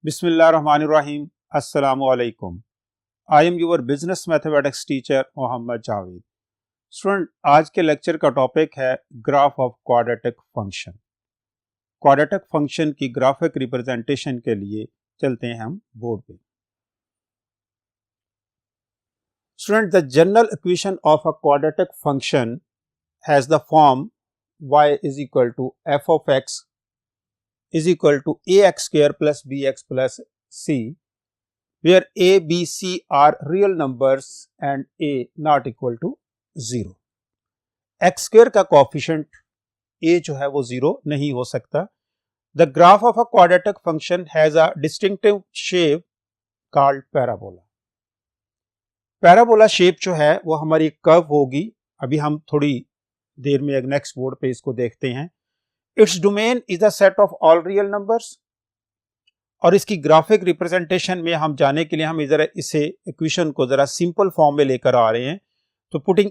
बिस्मिल्लाहिर्रहमानिर्रहीम। अस्सलामुअलैकुम। I am your business mathematics teacher Mohammad Javed. Student, आज के लेक्चर का टॉपिक है graph of quadratic function. Quadratic function की ग्राफिक रिप्रेजेंटेशन के लिए चलते हैं हम बोर्ड पे। Student, the general equation of a quadratic function has the form y is equal to f of x is equal to ax square plus bx plus c, where a, b, c are real numbers and a not equal to 0. x square का coefficient a जो है वो 0 नहीं हो सकता. The graph of a quadratic function has a distinctive shape called parabola. Parabola shape जो है वो हमारी कर्व होगी. अभी हम थोड़ी देर में एक नेक्स्ट बोर्ड पे इसको देखते हैं. Its domain is the set of all real numbers. और इसकी ग्राफिक रिप्रेजेंटेशन में हम जाने के लिए हम इधर इसे इक्वेशन को जरा सिंपल फॉर्म में लेकर आ रहे हैं. तो putting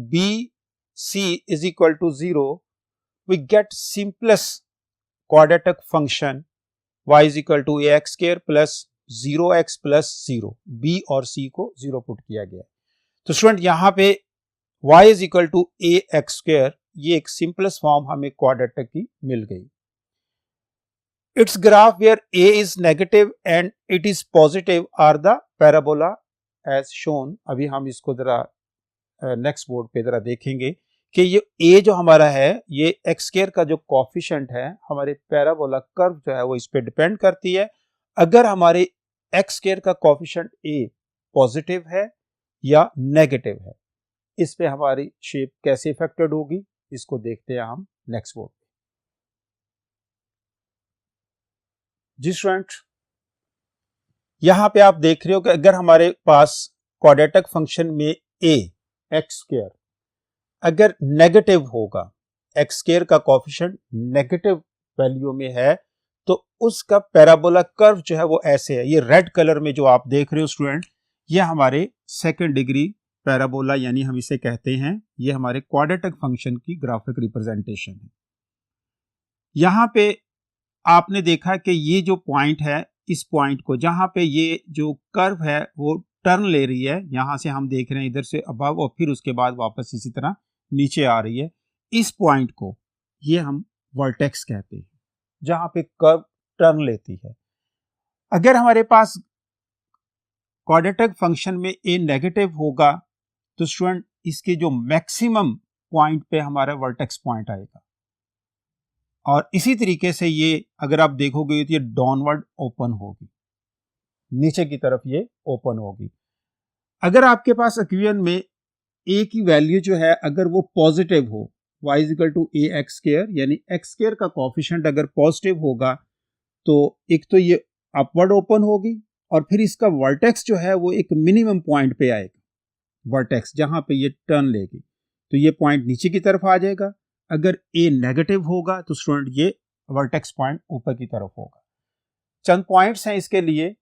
b c is equal to 0, we get simplest quadratic function y is equal to a x square plus 0x plus 0. b और c को 0 पुट किया गया. तो स्टूडेंट, यहां पे y is equal to a x square, ये एक simplest form हमें क्वाड्रेटिक की मिल गई. It's graph where a is negative and it is positive are the parabola as shown. अभी हम इसको जरा नेक्स्ट बोर्ड पे जरा देखेंगे कि ये a जो हमारा है ये x स्क्वायर का जो कोफिशिएंट है हमारे पैराबोला कर्व जो है वो इस पे डिपेंड करती है. अगर हमारे x स्क्वायर का कोफिशिएंट a पॉजिटिव है या नेगेटिव है, इस पे हमारी शेप कैसे इफेक्टेड होगी इसको देखते हैं हम नेक्स्ट बोर्ड पे. जी स्टूडेंट, यहां पे आप देख रहे हो कि अगर हमारे पास क्वाड्रेटिक फंक्शन में a एक्स स्क्वायर अगर नेगेटिव होगा, एक्स स्क्वायर का कोफिशिएंट नेगेटिव वैल्यू में है, तो उसका पैराबोला कर्व जो है वो ऐसे है. ये रेड कलर में जो आप देख रहे हो स्टूडेंट, ये हमारे सेकंड डिग्री पैराबोला यानी हम इसे कहते हैं, ये हमारे क्वाड्रेटिक फंक्शन की ग्राफिक रिप्रेजेंटेशन है. यहां पे आपने देखा कि ये जो पॉइंट है, इस पॉइंट को जहां पे ये जो कर्व है वो टर्न ले रही है, यहां से हम देख रहे हैं इधर से अबव और फिर उसके बाद वापस इसी तरह नीचे आ रही है. इस पॉइंट को ये हम वर्टेक्स कहते हैं जहां पे कर्व टर्न लेती है. अगर हमारे पास क्वाड्रेटिक फंक्शन में a नेगेटिव होगा तो स्टूडेंट इसके जो मैक्सिमम पॉइंट पे हमारा वर्टेक्स पॉइंट आएगा. और इसी तरीके से ये अगर आप देखोगे तो ये डाउनवर्ड ओपन होगी, नीचे की तरफ ये ओपन होगी. अगर आपके पास इक्वेशन में a की वैल्यू जो है अगर वो पॉजिटिव हो, y is equal to a x square, यानी एक्स स्क्वायर का कोफिशिएंट अगर पॉजिटिव होगा तो एक तो ये अपवर्ड ओपन होगी और फिर इसका वर्टेक्स जो है वो एक मिनिमम पॉइंट पे आएगा. वर्टेक्स जहां पे ये टर्न लेगी तो ये पॉइंट नीचे की तरफ आ जाएगा. अगर a नेगेटिव होगा तो स्टूडेंट ये वर्टेक्स पॉइंट ऊपर की तरफ होगा. चंद पॉइंट्स हैं इसके लिए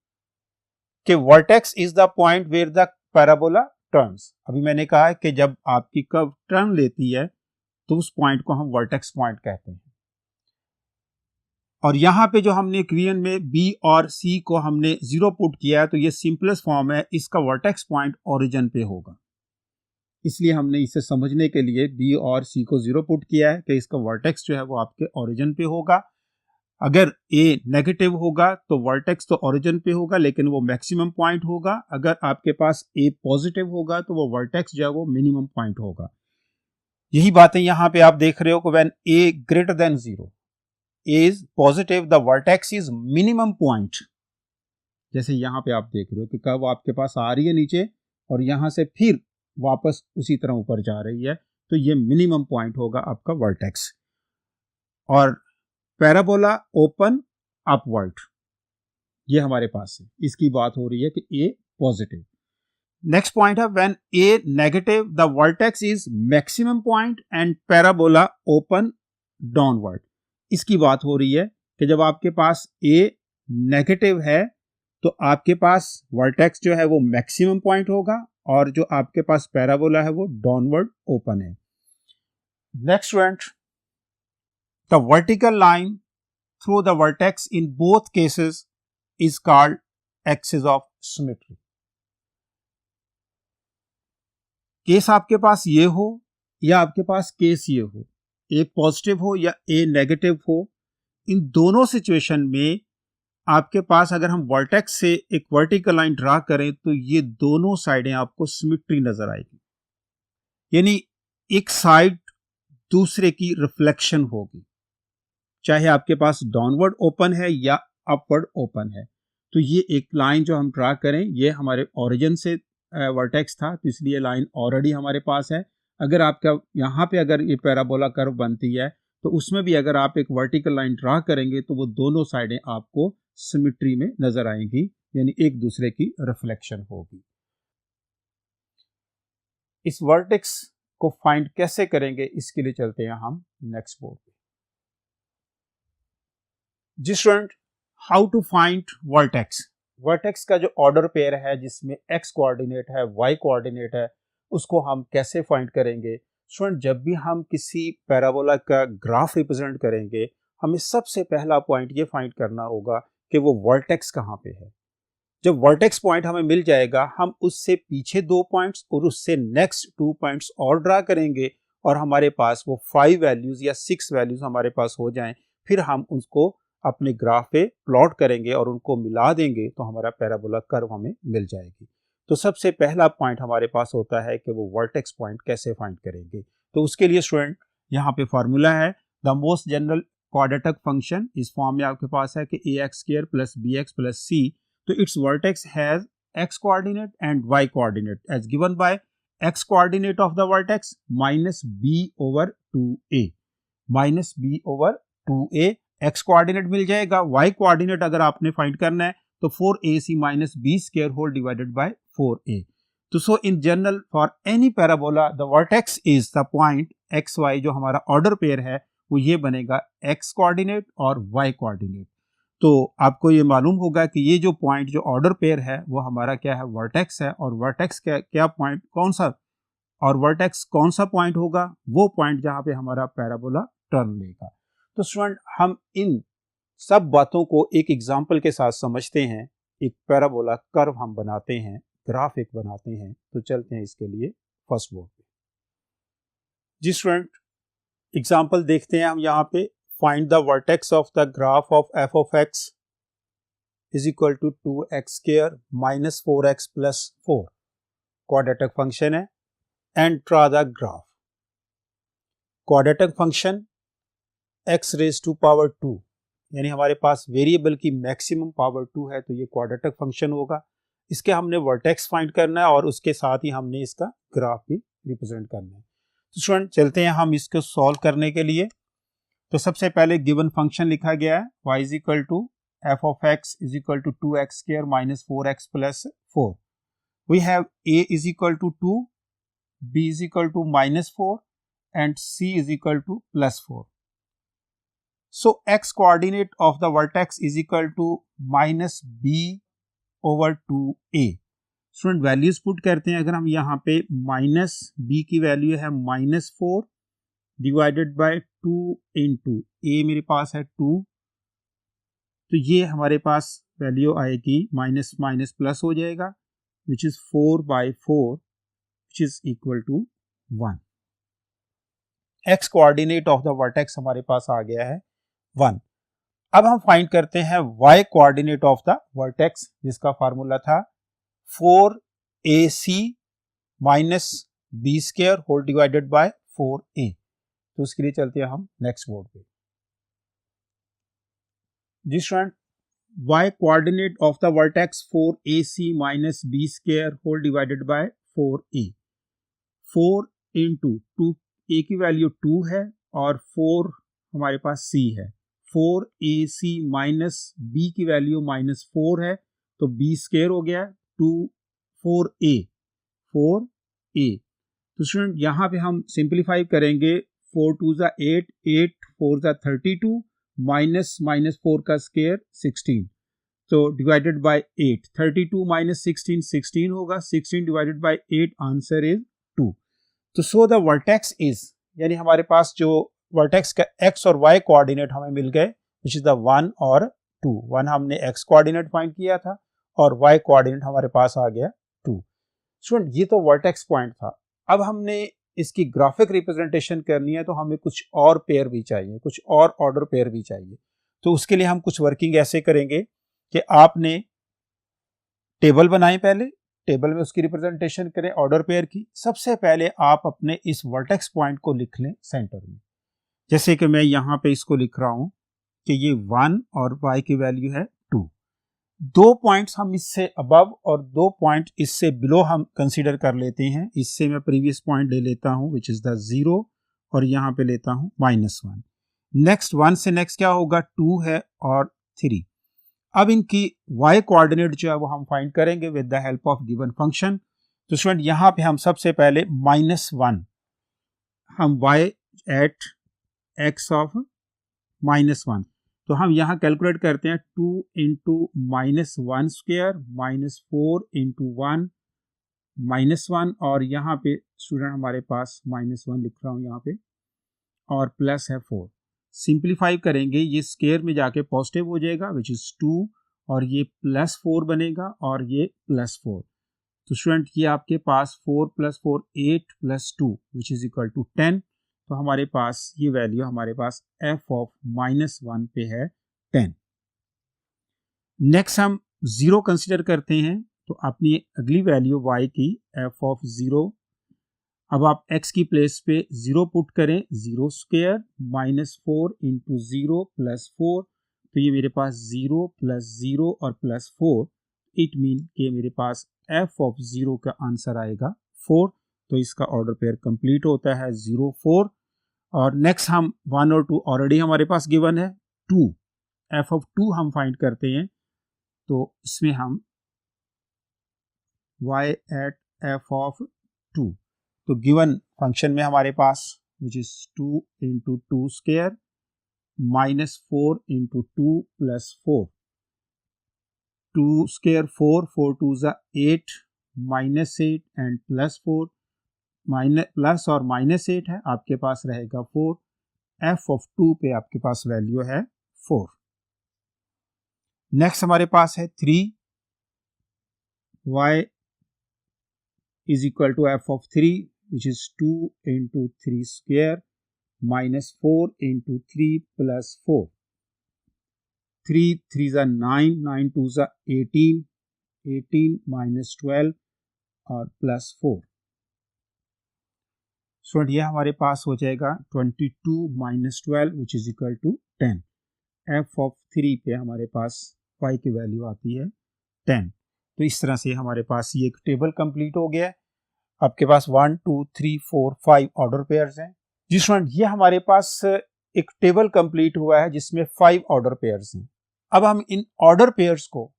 कि vertex is the point where the parabola turns. अभी मैंने कहा है कि जब आपकी कर्व टर्न लेती है तो उस पॉइंट को हम वर्टेक्स पॉइंट कहते हैं. और यहां पे जो हमने इक्वेशन में b और c को हमने 0 पुट किया है तो ये सिंपलेस्ट फॉर्म है, इसका वर्टेक्स पॉइंट ओरिजिन पे होगा. इसलिए हमने इसे समझने के लिए b और c को 0 पुट किया है कि इसका वर्टेक्स जो है वो आपके ओरिजिन पे होगा. अगर a नेगेटिव होगा तो वर्टेक्स तो ओरिजिन पे होगा लेकिन वो मैक्सिमम पॉइंट होगा. अगर आपके पास a पॉजिटिव होगा तो वो वर्टेक्स जो है वो मिनिमम पॉइंट होगा. यही बातें यहां पे आप देख रहे हो कि when a greater than 0, a is positive, the vertex is minimum point. जैसे यहां पे आप देख रहे हो कि कर्व आपके पास आ रही है नीचे और यहां से फिर वापस उसी तरह ऊपर जा रही है, तो ये मिनिमम पॉइंट होगा आपका वर्टेक्स. और पैराबोला ओपन अपवर्ड ये हमारे पास है, इसकी बात हो रही है कि a पॉजिटिव. नेक्स्ट पॉइंट है when a negative the vertex is maximum point and parabola open downward. इसकी बात हो रही है कि जब आपके पास a नेगेटिव है तो आपके पास वर्टेक्स जो है वो मैक्सिमम पॉइंट होगा और जो आपके पास पैराबोला है वो डाउनवर्ड ओपन है. Next student, the vertical line through the vertex in both cases is called axis of symmetry. Case आपके पास ये हो या आपके पास केस ये हो, ए पॉजिटिव हो या ए नेगेटिव हो, इन दोनों सिचुएशन में आपके पास अगर हम वर्टेक्स से एक वर्टिकल लाइन ड्रा करें तो ये दोनों साइडें आपको सिमेट्री नजर आएगी, यानी एक साइड दूसरे की रिफ्लेक्शन होगी, चाहे आपके पास डाउनवर्ड ओपन है या अपवर्ड ओपन है। तो ये एक लाइन जो हम ड्रा करें, ये हमारे ओरिजिन से वर्टेक्स था, तो इसलिए लाइन ऑलरेडी हमारे पास है। अगर आपका यहाँ पे अगर ये पैराबोला कर्व बनती है तो उसमें भी अगर आप एक वर्टिकल लाइन ड्रा करेंगे तो वो दोनों साइडें आपको सिमेट्री में नजर आएंगी, यानी एक दूसरे की रिफ्लेक्शन होगी। इस वर्टेक्स को फाइंड कैसे करेंगे, इसके लिए चलते हैं हम नेक्स्ट बोर्ड पे। जी student, how to find vertex. Vertex का जो ऑर्डर पेयर है जिसमें एक्स कोऑर्डिनेट है, वाई कोऑर्डिनेट है, उसको हम कैसे फाइंड करेंगे। स्टूडेंट, जब भी हम किसी पैराबोला का ग्राफ रिप्रेजेंट करेंगे, हमें सबसे पहला पॉइंट ये फाइंड करना होगा कि वो वर्टेक्स कहाँ पे है। जब वर्टेक्स पॉइंट हमें मिल जाएगा, हम उससे पीछे 2 पॉइंट्स और उससे नेक्स्ट 2 पॉइंट्स और ड्रा करेंगे और हमारे पास वो 5 वैल्यूज या 6 वैल्यूज हमारे पास हो जाएं, फिर हम उसको अपने ग्राफ पे प्लॉट करेंगे और उनको मिला देंगे तो हमारा पैराबोला कर्व हमें मिल जाएगी। तो सबसे पहला पॉइंट हमारे पास होता है कि वो वर्टेक्स पॉइंट कैसे फाइंड करेंगे। तो उसके लिए स्टूडेंट यहाँ पे फॉर्मूला है, the most general quadratic function, इस फॉर्म में आपके पास है कि ax² + bx + c, तो it's vertex has x coordinate and y coordinate as given by x coordinate of the vertex -b/2a, -b/2a x coordinate मिल जाएगा। y कोऑर्डिनेट अगर आपने फाइंड करना है तो 4ac - b² whole divided by 4a। तो so in general for any parabola the vertex is the point X Y, जो हमारा ऑर्डर पेयर है वो ये बनेगा x कोऑर्डिनेट और y कोऑर्डिनेट। तो आपको ये मालूम होगा कि ये जो पॉइंट जो ऑर्डर पेयर है वो हमारा क्या है, वर्टेक्स है। और वर्टेक्स क्या पॉइंट कौन सा, और वर्टेक्स कौन सा पॉइंट होगा, वो पॉइंट जहां पे हमारा पैराबोला टर्न लेगा। तो स्टूडेंट, हम इन सब बातों को एक एग्जांपल के साथ समझते हैं। एक पैराबोला कर्व हम बनाते हैं, ग्राफ एक बनाते हैं। तो चलते हैं इसके लिए फर्स्ट बोर्ड पे। जी स्टूडेंट, एग्जांपल देखते हैं हम यहाँ पे। Find the vertex of the graph of f of x is equal to 2x² - 4x + 4, quadratic function है, and draw the graph. Quadratic function x raised to power 2, यानी हमारे पास वेरिएबल की मैक्सिमम पावर 2 है, तो ये क्वाड्रेटिक फंक्शन होगा। इसके हमने वर्टेक्स फाइंड करना है और उसके साथ ही हमने इसका ग्राफ भी रिप्रेजेंट करना है। तो स्टूडेंट, चलते हैं हम इसको सॉल्व करने के लिए। तो सबसे पहले गिवन फंक्शन लिखा गया है y = f of x = 2x² - 4x + 4। We have a = 2, b = -4 and c = +4. So x coordinate of the vertex is equal to -b/2a। Student, values put करते हैं। अगर हम यहाँ पे -b की वैल्यू है -4 डिवाइडेड बाय 2 इंटू a, मेरे पास है 2, तो ये हमारे पास वैल्यू आएगी माइनस माइनस प्लस हो जाएगा, which is 4/4 which is equal to 1। X coordinate of the vertex हमारे पास आ गया है 1। अब हम फाइंड करते हैं y coordinate of the vertex, जिसका फार्मूला था 4ac - b² whole divided by 4a। तो उसके लिए चलते हैं हम नेक्स्ट बोर्ड पे। जी student, y coordinate of the vertex 4ac - b² whole divided by 4a। 4 into 2, a की वैल्यू 2 है और 4 हमारे पास c है। 4ac - b की वैल्यू -4 है, तो b² हो गया 4a। तो स्टूडेंट, यहाँ पे हम सिंप्लीफाई करेंगे। 4 2 = 8, 8 4 = 32, -4 का स्क्वायर 16, तो डिवाइडेड बाय 8, 32 - 16 16 होगा, 16 डिवाइडेड बाय 8, आंसर इज 2। तो सो द वर्टेक्स इज, यानी हमारे पास जो वर्टेक्स का x और y कोऑर्डिनेट हमें मिल गए, विच इज द 1 और 2। 1 हमने x कोऑर्डिनेट फाइंड किया था और y कोऑर्डिनेट हमारे पास आ गया 2। स्टूडेंट ये तो वर्टेक्स पॉइंट था। अब हमने इसकी ग्राफिक रिप्रेजेंटेशन करनी है तो हमें कुछ और पेयर भी चाहिए, कुछ और ऑर्डर पेयर भी चाहिए। तो उसके लिए हम कुछ वर्किंग ऐसे करेंगे कि आपने टेबल बनाए, पहले टेबल में उसकी रिप्रेजेंटेशन करें ऑर्डर पेयर की। सबसे पहले आप अपने इस वर्टेक्स पॉइंट को लिख लें सेंटर में, जैसे कि मैं यहाँ पे इसको लिख रहा हूं कि ये 1 और y की वैल्यू है 2। 2 पॉइंट्स हम इससे अबव और 2 पॉइंट इससे बिलो हम कंसीडर कर लेते हैं। इससे मैं प्रीवियस पॉइंट ले लेता हूं विच इज द 0 और यहाँ पे लेता हूं -1। नेक्स्ट 1 से नेक्स्ट क्या होगा, 2 है और 3। अब इनकी y कोऑर्डिनेट जो है वो हम फाइंड करेंगे with the help of given function. तो स्टूडेंट यहाँ पे हम सबसे पहले -1 हम y एट x ऑफ -1, तो हम यहाँ कैलकुलेट करते हैं 2 इंटू -1 स्क्वायर -4 इंटू 1 -1 और यहाँ पे स्टूडेंट हमारे पास -1 लिख रहा हूँ यहाँ पे और प्लस है 4। सिंप्लीफाई करेंगे ये स्क्वायर में जाके पॉजिटिव हो जाएगा विच इज 2 और ये +4 बनेगा और ये +4। तो स्टूडेंट ये आपके पास 4 + 4 8 + 2 विच इज इक्वल टू 10। तो हमारे पास ये वैल्यू हमारे पास f ऑफ -1 पे है 10। नेक्स्ट हम 0 कंसिडर करते हैं, तो अपनी अगली वैल्यू y की f ऑफ 0। अब आप x की प्लेस पे 0 पुट करें, 0 स्क्वायर -4 इंटू 0 + 4, तो ये मेरे पास 0 + 0 और +4, इट मीन कि मेरे पास f ऑफ 0 का आंसर आएगा 4। तो इसका ऑर्डर पेयर कंप्लीट होता है 0 4। और नेक्स्ट हम 1 और 2 ऑलरेडी हमारे पास गिवन है, 2 f ऑफ 2 हम फाइंड करते हैं। तो इसमें हम y एट f ऑफ 2, तो गिवन फंक्शन में हमारे पास which is 2 into 2 square -4 into 2 + 4, 2 square 4 4 2 ज़ा 8 -8 एंड +4 प्लस और -8 है, आपके पास रहेगा 4। f ऑफ 2 पे आपके पास वैल्यू है 4। नेक्स्ट हमारे पास है 3, y is equal to f of 3 which is 2 into 3 square -4 into 3 + 4, 3 3 ज़ा 9 9 2 ज़ा 18 18 -12 और +4। स्टूडेंट ये हमारे पास हो जाएगा 22 - 12 which is equal to 10। f of 3 पे हमारे पास y की वैल्यू आती है 10। तो इस तरह से हमारे पास ये एक टेबल कंप्लीट हो गया है। आपके पास 1 2 3 4 5 ऑर्डर पेयर्स हैं। जी स्टूडेंट ये हमारे पास एक टेबल कंप्लीट हुआ है जिसमें 5 ऑर्डर पेयर्स हैं। अब हम इन ऑर्डर पेयर्स को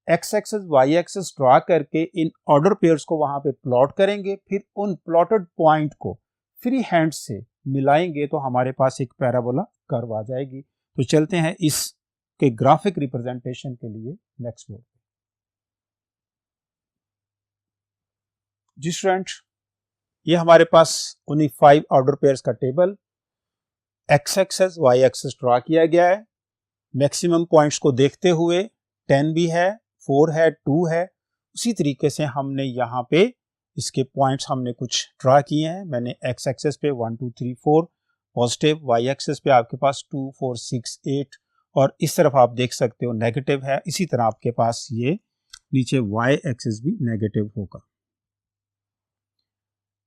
x axis y axis draw करके इन ऑर्डर पेयर्स को वहां पे प्लॉट करेंगे, फिर उन प्लॉटेड पॉइंट को फ्री हैंड से मिलाएंगे तो हमारे पास एक पैराबोला कर्व आ जाएगी। तो चलते हैं इस के ग्राफिक रिप्रेजेंटेशन के लिए नेक्स्ट बोर्ड। जी स्टूडेंट ये हमारे पास उन्हीं 5 ऑर्डर पेयर्स का table x axis y axis draw किया गया है। मैक्सिमम पॉइंट्स को देखते हुए 10 भी है, 4 है, 2 है। उसी तरीके से हमने यहाँ पे इसके पॉइंट्स हमने कुछ ड्रा किए हैं। मैंने x एक्सिस पे 1 2 3 4 पॉजिटिव, y एक्सिस पे आपके पास 2 4 6 8 और इस तरफ आप देख सकते हो नेगेटिव है। इसी तरह आपके पास ये नीचे y एक्सिस भी नेगेटिव होगा।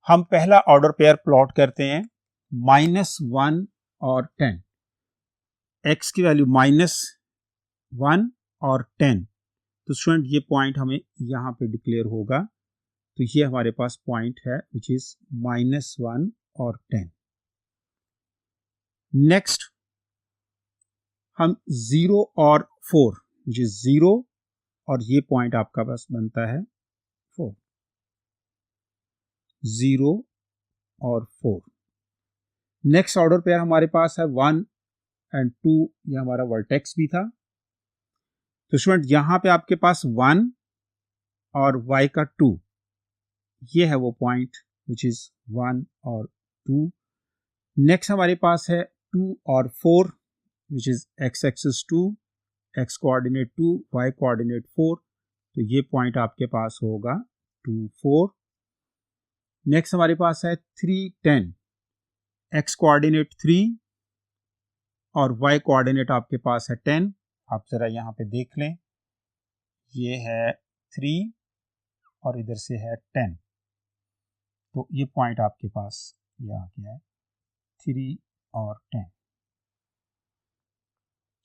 हम पहला ऑर्डर पेयर प्लॉट करते हैं -1 और 10। x की वैल्यू -1 और 10, तो स्टूडेंट ये पॉइंट हमें यहाँ पे डिक्लेयर होगा। तो ये हमारे पास पॉइंट है विच इज -1 और 10। नेक्स्ट हम 0 और 4 विच इज 0 और ये पॉइंट आपका पास बनता है 4, 0 और 4। नेक्स्ट ऑर्डर पेयर हमारे पास है 1 एंड 2, ये हमारा वर्टेक्स भी था। तो स्टूडेंट यहां पे आपके पास 1 और y का 2, ये है वो पॉइंट विच इज 1 और 2। नेक्स्ट हमारे पास है 2 और 4, which is x axis 2, x coordinate 2, y coordinate 4, तो ये पॉइंट आपके पास होगा 2 4। नेक्स्ट हमारे पास है 3 10, x कोऑर्डिनेट 3 और y कोऑर्डिनेट आपके पास है 10। आप जरा यहाँ पे देख लें, ये है 3 और इधर से है 10, तो ये पॉइंट आपके पास ये आ गया है 3 और 10।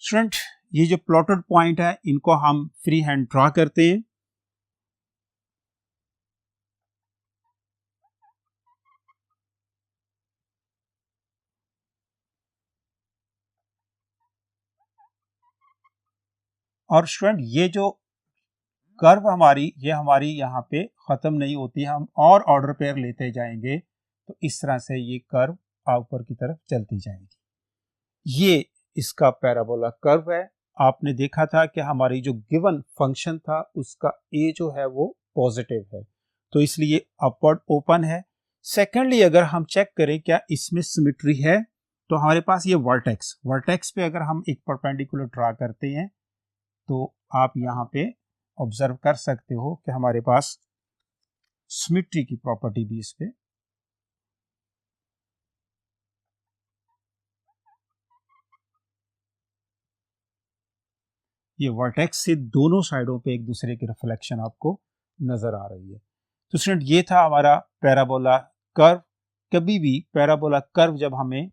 स्टूडेंट, ये जो प्लॉटेड पॉइंट है इनको हम फ्री हैंड ड्रा करते हैं। और स्टूडेंट, ये जो कर्व ये हमारी यहाँ पे खत्म नहीं होती, हम और ऑर्डर पेयर लेते जाएंगे तो इस तरह से ये कर्व ऊपर की तरफ चलती जाएगी। ये इसका पैराबोला कर्व है। आपने देखा था कि हमारी जो गिवन फंक्शन था उसका ए जो है वो पॉजिटिव है, तो इसलिए अपवर्ड ओपन है। सेकेंडली, अगर हम चेक करें क्या इसमें सिमेट्री है, तो हमारे पास ये वर्टेक्स पे अगर हम एक परपेंडिकुलर ड्रा करते हैं तो आप यहाँ पे ऑब्जर्व कर सकते हो कि हमारे पास सिमेट्री की प्रॉपर्टी भी इस पे ये वर्टेक्स से दोनों साइडों पे एक दूसरे की रिफ्लेक्शन आपको नजर आ रही है। तो स्टूडेंट, ये था हमारा पैराबोला कर्व। कभी भी पैराबोला कर्व जब हमें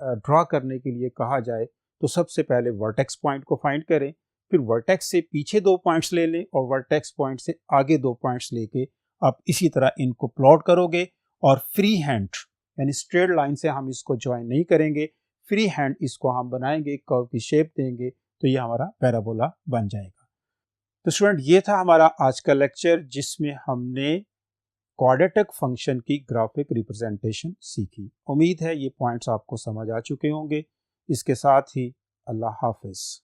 ड्रॉ करने के लिए कहा जाए तो सबसे पहले वर्टेक्स पॉइंट को फाइंड करें, फिर वर्टेक्स से पीछे 2 पॉइंट्स ले लें और वर्टेक्स पॉइंट से आगे 2 पॉइंट्स लेके आप इसी तरह इनको प्लॉट करोगे और फ्री हैंड यानी स्ट्रेट लाइन से हम इसको ज्वाइन नहीं करेंगे, फ्री हैंड इसको हम बनाएंगे, कर्व की शेप देंगे, तो ये हमारा पैराबोला बन जाएगा। तो स्टूडेंट, ये था हमारा आज का लेक्चर जिसमें हमने क्वाड्रेटिक फंक्शन की ग्राफिक रिप्रेजेंटेशन सीखी। उम्मीद है ये पॉइंट्स आपको समझ आ चुके होंगे। इसके साथ ही अल्लाह हाफिज।